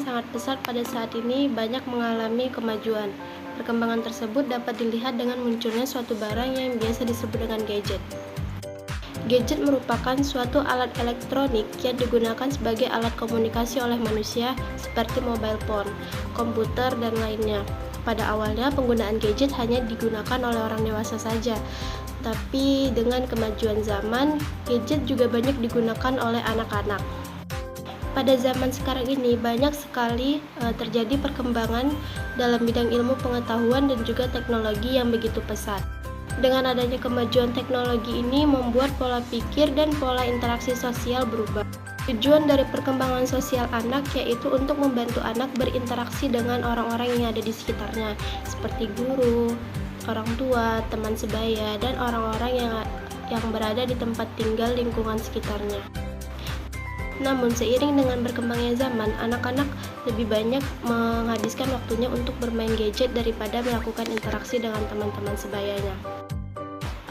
yang sangat pesat pada saat ini banyak mengalami kemajuan. Perkembangan tersebut dapat dilihat dengan munculnya suatu barang yang biasa disebut dengan gadget. Gadget merupakan suatu alat elektronik yang digunakan sebagai alat komunikasi oleh manusia seperti mobile phone, komputer, dan lainnya. Pada awalnya, penggunaan gadget hanya digunakan oleh orang dewasa saja. Tapi dengan kemajuan zaman, gadget juga banyak digunakan oleh anak-anak. Pada zaman sekarang ini banyak sekali terjadi perkembangan dalam bidang ilmu pengetahuan dan juga teknologi yang begitu pesat. Dengan adanya kemajuan teknologi ini membuat pola pikir dan pola interaksi sosial berubah. Tujuan dari perkembangan sosial anak yaitu untuk membantu anak berinteraksi dengan orang-orang yang ada di sekitarnya, seperti guru, orang tua, teman sebaya, dan orang-orang yang berada di tempat tinggal lingkungan sekitarnya. Namun seiring dengan berkembangnya zaman, anak-anak lebih banyak menghabiskan waktunya untuk bermain gadget daripada melakukan interaksi dengan teman-teman sebayanya.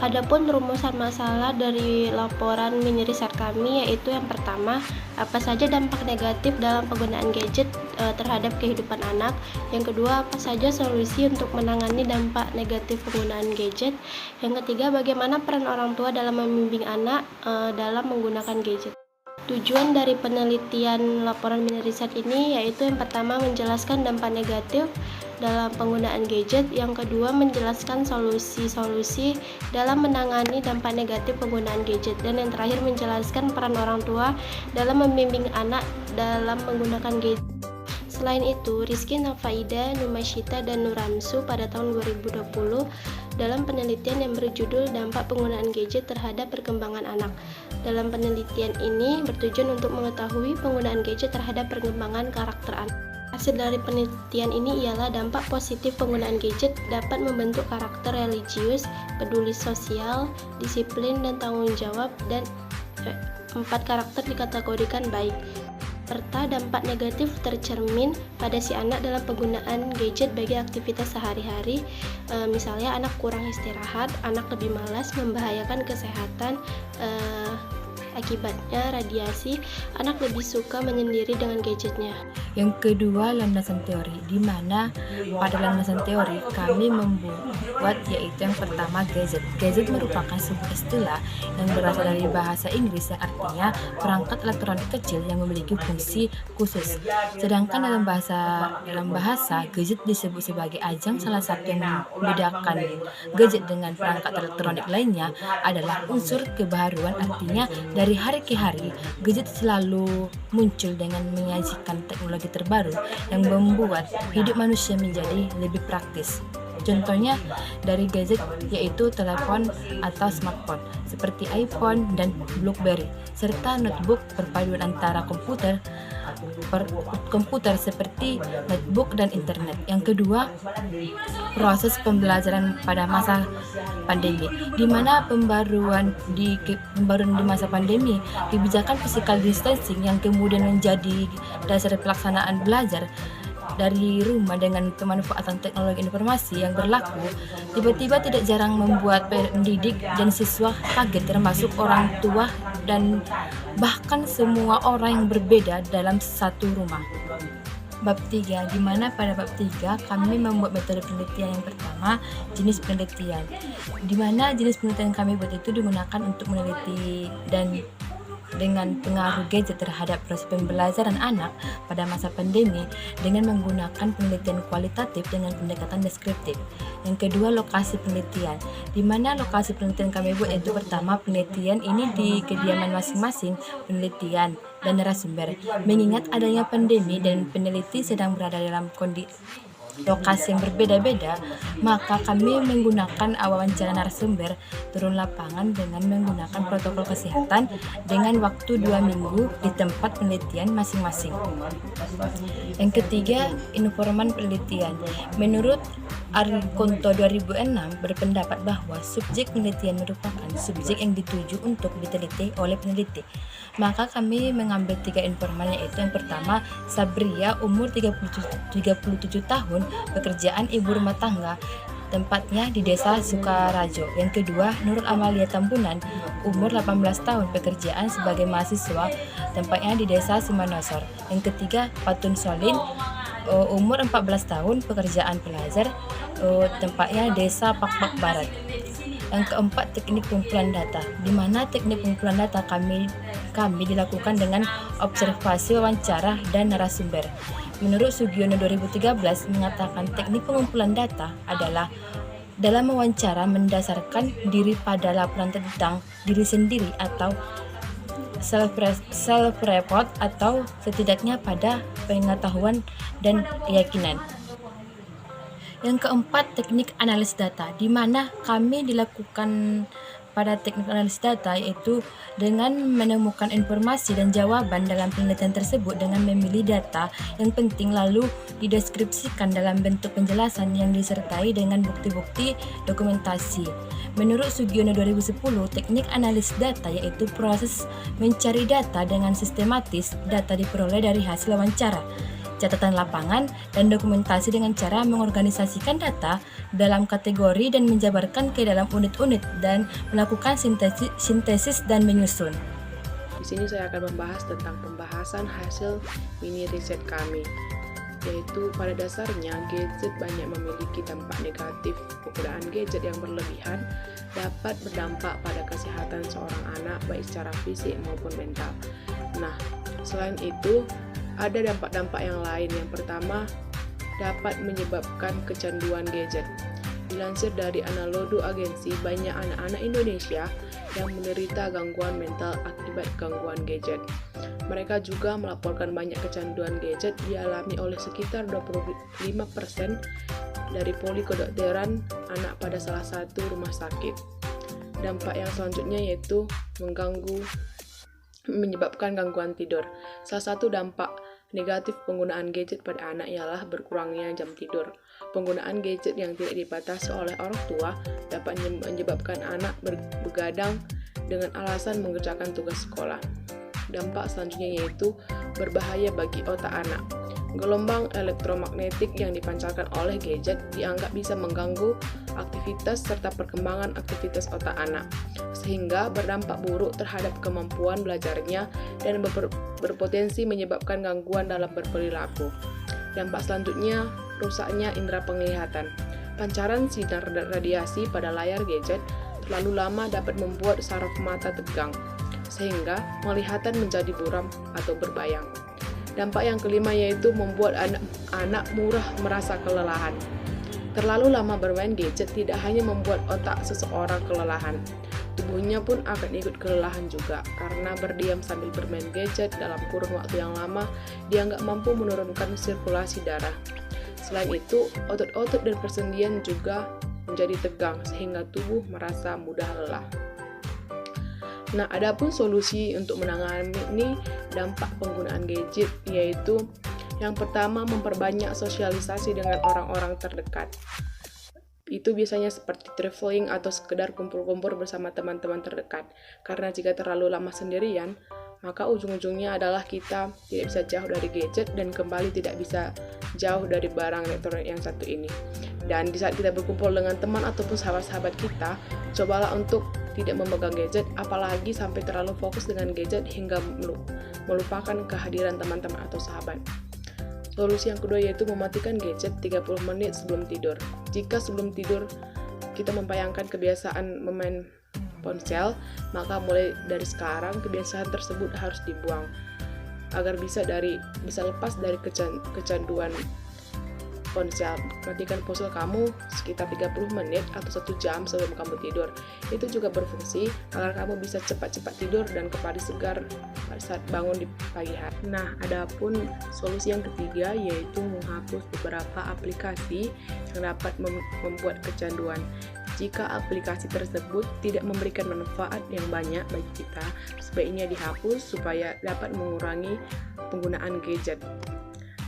Adapun rumusan masalah dari laporan mini riset kami yaitu yang pertama, apa saja dampak negatif dalam penggunaan gadget terhadap kehidupan anak. Yang kedua, apa saja solusi untuk menangani dampak negatif penggunaan gadget. Yang ketiga, bagaimana peran orang tua dalam membimbing anak dalam menggunakan gadget. Tujuan dari penelitian laporan mini riset ini yaitu yang pertama menjelaskan dampak negatif dalam penggunaan gadget, yang kedua menjelaskan solusi-solusi dalam menangani dampak negatif penggunaan gadget, dan yang terakhir menjelaskan peran orang tua dalam membimbing anak dalam menggunakan gadget. Selain itu, Rizky Nafaida, Numashita, dan Nuramsu pada tahun 2020 dalam penelitian yang berjudul Dampak Penggunaan Gadget Terhadap Perkembangan Anak. Dalam penelitian ini bertujuan untuk mengetahui penggunaan gadget terhadap perkembangan karakter anak. Hasil dari penelitian ini ialah dampak positif penggunaan gadget dapat membentuk karakter religius, peduli sosial, disiplin, dan tanggung jawab, dan 4 karakter dikategorikan baik. Serta dampak negatif tercermin pada si anak dalam penggunaan gadget bagi aktivitas sehari-hari, misalnya anak kurang istirahat, anak lebih malas, membahayakan kesehatan, akibatnya radiasi, anak lebih suka menyendiri dengan gadgetnya. Yang kedua, landasan teori, di mana pada landasan teori kami membuat yaitu yang pertama gadget. Gadget merupakan sebuah istilah yang berasal dari bahasa Inggris yang artinya perangkat elektronik kecil yang memiliki fungsi khusus. Sedangkan dalam bahasa gadget disebut sebagai ajang. Salah satu yang membedakan gadget dengan perangkat elektronik lainnya adalah unsur kebaharuan, artinya dari hari ke hari gadget selalu muncul dengan menyajikan teknologi terbaru yang membuat hidup manusia menjadi lebih praktis. Contohnya dari gadget yaitu telepon atau smartphone seperti iPhone dan BlackBerry, serta notebook perpaduan antara komputer seperti notebook dan internet. Yang kedua, proses pembelajaran pada masa pandemi, di mana pembaruan di masa pandemi, kebijakan physical distancing yang kemudian menjadi dasar pelaksanaan belajar dari rumah dengan pemanfaatan teknologi informasi yang berlaku, tiba-tiba tidak jarang membuat pendidik dan siswa kaget, termasuk orang tua dan bahkan semua orang yang berbeda dalam satu rumah. Bab 3, di mana pada bab 3 kami membuat metode penelitian. Yang pertama, jenis penelitian, di mana jenis penelitian kami buat itu digunakan untuk meneliti dan dengan pengaruh gadget terhadap proses pembelajaran anak pada masa pandemi dengan menggunakan penelitian kualitatif dengan pendekatan deskriptif. Yang kedua, lokasi penelitian, di mana lokasi penelitian kami buat itu pertama, penelitian ini di kediaman masing-masing penelitian dan narasumber. Mengingat adanya pandemi dan peneliti sedang berada dalam kondisi lokasi yang berbeda-beda, maka kami menggunakan wawancara narasumber turun lapangan dengan menggunakan protokol kesehatan dengan waktu 2 minggu di tempat penelitian masing-masing. Yang ketiga, informan penelitian. Menurut Arikonto 2006 berpendapat bahwa subjek penelitian merupakan subjek yang dituju untuk diteliti oleh peneliti. Maka kami mengambil 3 informan, yaitu yang pertama, Sabria, umur 37 tahun, pekerjaan ibu rumah tangga. tempatnya di Desa Sukarajo. Yang kedua, Nurul Amalia Tambunan, umur 18 tahun, pekerjaan sebagai mahasiswa, tempatnya di Desa Simanosor. Yang ketiga, Patun Solin, umur 14 tahun, pekerjaan pelajar, tempatnya Desa Pakpak Barat. Yang keempat, teknik pengumpulan data, di mana teknik pengumpulan data kami dilakukan dengan observasi, wawancara, dan narasumber. Menurut Sugiono 2013 mengatakan teknik pengumpulan data adalah dalam wawancara mendasarkan diri pada laporan tentang diri sendiri atau self-report atau setidaknya pada pengetahuan dan keyakinan. Yang keempat, teknik analis data, di mana kami dilakukan pada teknik analis data yaitu dengan menemukan informasi dan jawaban dalam penelitian tersebut dengan memilih data yang penting lalu dideskripsikan dalam bentuk penjelasan yang disertai dengan bukti-bukti dokumentasi. Menurut Sugiono 2010, teknik analis data yaitu proses mencari data dengan sistematis. Data diperoleh dari hasil wawancara, catatan lapangan, dan dokumentasi dengan cara mengorganisasikan data dalam kategori dan menjabarkan ke dalam unit-unit dan melakukan sintesis dan menyusun. Di sini saya akan membahas tentang pembahasan hasil mini riset kami, yaitu pada dasarnya gadget banyak memiliki dampak negatif. Penggunaan gadget yang berlebihan dapat berdampak pada kesehatan seorang anak baik secara fisik maupun mental. Nah, selain itu ada dampak-dampak yang lain. Yang pertama, dapat menyebabkan kecanduan gadget. Dilansir dari Analodu Agensi, banyak anak-anak Indonesia yang menderita gangguan mental akibat gangguan gadget. Mereka juga melaporkan banyak kecanduan gadget dialami oleh sekitar 25% dari poli kedokteran anak pada salah satu rumah sakit. Dampak yang selanjutnya yaitu menyebabkan gangguan tidur. Salah satu dampak negatif penggunaan gadget pada anak ialah berkurangnya jam tidur. Penggunaan gadget yang tidak dibatasi oleh orang tua dapat menyebabkan anak begadang dengan alasan mengerjakan tugas sekolah. Dampak selanjutnya yaitu berbahaya bagi otak anak. Gelombang elektromagnetik yang dipancarkan oleh gadget dianggap bisa mengganggu aktivitas serta perkembangan aktivitas otak anak, sehingga berdampak buruk terhadap kemampuan belajarnya dan berpotensi menyebabkan gangguan dalam berperilaku. Dampak selanjutnya, rusaknya indera penglihatan. Pancaran sinar radiasi pada layar gadget terlalu lama dapat membuat saraf mata tegang, sehingga penglihatan menjadi buram atau berbayang. Dampak yang kelima yaitu membuat anak murah merasa kelelahan. Terlalu lama bermain gadget tidak hanya membuat otak seseorang kelelahan, tubuhnya pun akan ikut kelelahan juga, karena berdiam sambil bermain gadget dalam kurun waktu yang lama dianggap mampu menurunkan sirkulasi darah. Selain itu, otot-otot dan persendian juga menjadi tegang sehingga tubuh merasa mudah lelah. Nah, adapun solusi untuk menangani dampak penggunaan gadget yaitu yang pertama, memperbanyak sosialisasi dengan orang-orang terdekat. Itu biasanya seperti traveling atau sekedar kumpul-kumpul bersama teman-teman terdekat. Karena jika terlalu lama sendirian, maka ujung-ujungnya adalah kita tidak bisa jauh dari gadget dan kembali tidak bisa jauh dari barang elektronik yang satu ini. Dan di saat kita berkumpul dengan teman ataupun sahabat-sahabat kita, cobalah untuk tidak memegang gadget, apalagi sampai terlalu fokus dengan gadget hingga melupakan kehadiran teman-teman atau sahabat. Solusi yang kedua yaitu mematikan gadget 30 menit sebelum tidur. Jika sebelum tidur kita membayangkan kebiasaan memain ponsel, maka mulai dari sekarang kebiasaan tersebut harus dibuang agar bisa lepas dari kecanduan ponsel. Matikan ponsel kamu sekitar 30 menit atau 1 jam sebelum kamu tidur. Itu juga berfungsi agar kamu bisa cepat-cepat tidur dan kembali segar pada saat bangun di pagi hari. Nah, adapun solusi yang ketiga yaitu menghapus beberapa aplikasi yang dapat membuat kecanduan. Jika aplikasi tersebut tidak memberikan manfaat yang banyak bagi kita, sebaiknya dihapus supaya dapat mengurangi penggunaan gadget.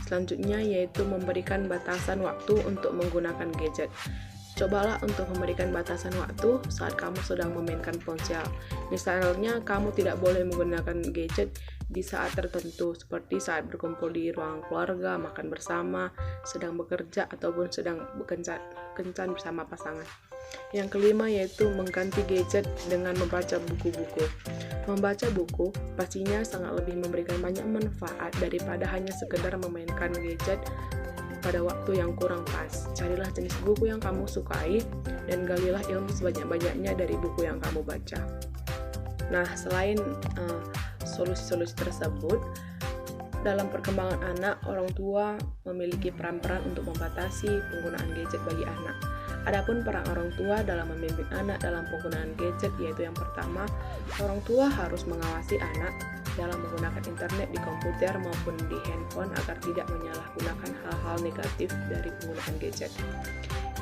Selanjutnya yaitu memberikan batasan waktu untuk menggunakan gadget. Cobalah untuk memberikan batasan waktu saat kamu sedang memainkan ponsel. Misalnya, kamu tidak boleh menggunakan gadget di saat tertentu, seperti saat berkumpul di ruang keluarga, makan bersama, sedang bekerja, ataupun sedang kencan bersama pasangan. Yang kelima yaitu mengganti gadget dengan membaca buku-buku. Membaca buku pastinya sangat lebih memberikan banyak manfaat daripada hanya sekedar memainkan gadget pada waktu yang kurang pas. Carilah jenis buku yang kamu sukai dan galilah ilmu sebanyak-banyaknya dari buku yang kamu baca. Nah, selain solusi-solusi tersebut, dalam perkembangan anak, orang tua memiliki peran-peran untuk membatasi penggunaan gadget bagi anak. Adapun peran orang tua dalam membimbing anak dalam penggunaan gadget yaitu yang pertama, orang tua harus mengawasi anak dalam menggunakan internet di komputer maupun di handphone agar tidak menyalahgunakan hal-hal negatif dari penggunaan gadget.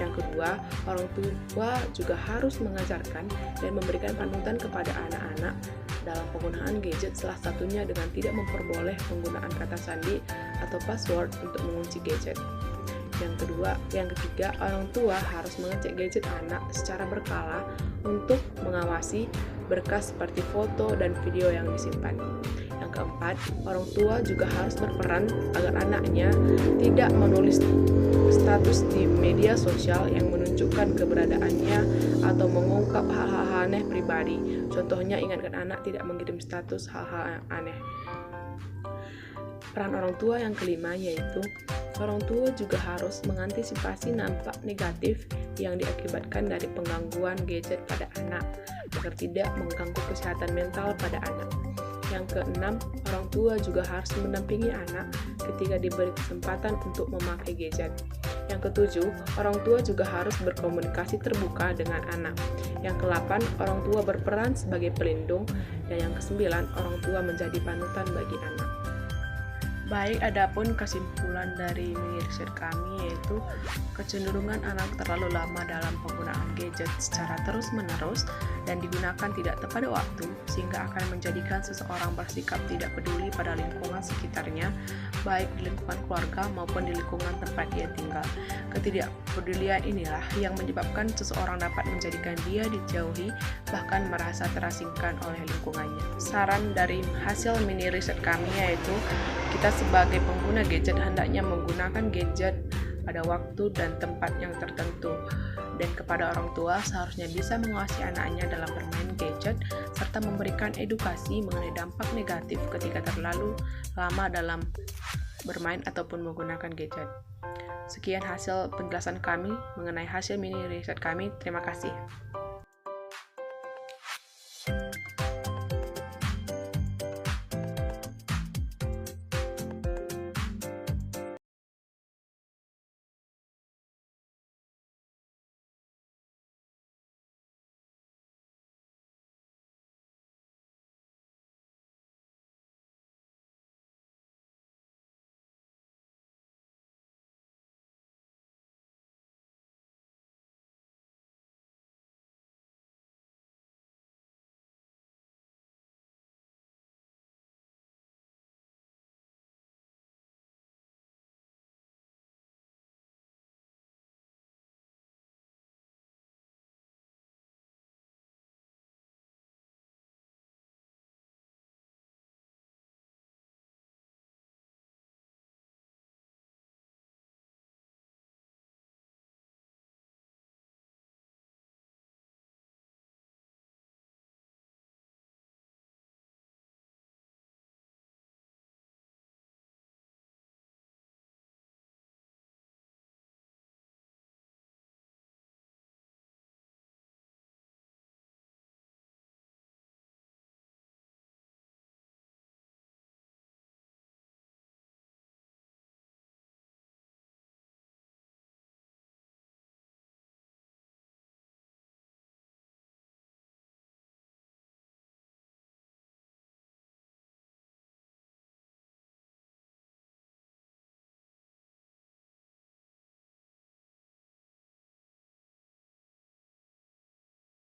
Yang kedua, orang tua juga harus mengajarkan dan memberikan panutan kepada anak-anak dalam penggunaan gadget, salah satunya dengan tidak memperboleh penggunaan kata sandi atau password untuk mengunci gadget. Yang ketiga, orang tua harus mengecek gadget anak secara berkala untuk mengawasi berkas seperti foto dan video yang disimpan. Yang keempat, orang tua juga harus berperan agar anaknya tidak menulis status di media sosial yang menunjukkan keberadaannya atau mengungkap hal-hal aneh pribadi. Contohnya, ingatkan anak tidak mengirim status hal-hal aneh. Peran orang tua yang kelima yaitu orang tua juga harus mengantisipasi dampak negatif yang diakibatkan dari penggangguan gadget pada anak agar tidak mengganggu kesehatan mental pada anak. Yang keenam, orang tua juga harus mendampingi anak ketika diberi kesempatan untuk memakai gadget. Yang ketujuh, orang tua juga harus berkomunikasi terbuka dengan anak. Yang kedelapan, orang tua berperan sebagai pelindung. Dan yang kesembilan, orang tua menjadi panutan bagi anak. Baik, adapun kesimpulan dari mini riset kami yaitu kecenderungan anak terlalu lama dalam penggunaan gadget secara terus-menerus dan digunakan tidak tepat waktu sehingga akan menjadikan seseorang bersikap tidak peduli pada lingkungan sekitarnya, baik di lingkungan keluarga maupun di lingkungan tempat dia tinggal. Ketidakpedulian inilah yang menyebabkan seseorang dapat menjadikan dia dijauhi, bahkan merasa terasingkan oleh lingkungannya. Saran dari hasil mini riset kami yaitu kita sebagai pengguna gadget hendaknya menggunakan gadget pada waktu dan tempat yang tertentu. Dan kepada orang tua seharusnya bisa mengawasi anaknya dalam bermain gadget serta memberikan edukasi mengenai dampak negatif ketika terlalu lama dalam bermain ataupun menggunakan gadget. Sekian hasil penjelasan kami mengenai hasil mini riset kami. Terima kasih.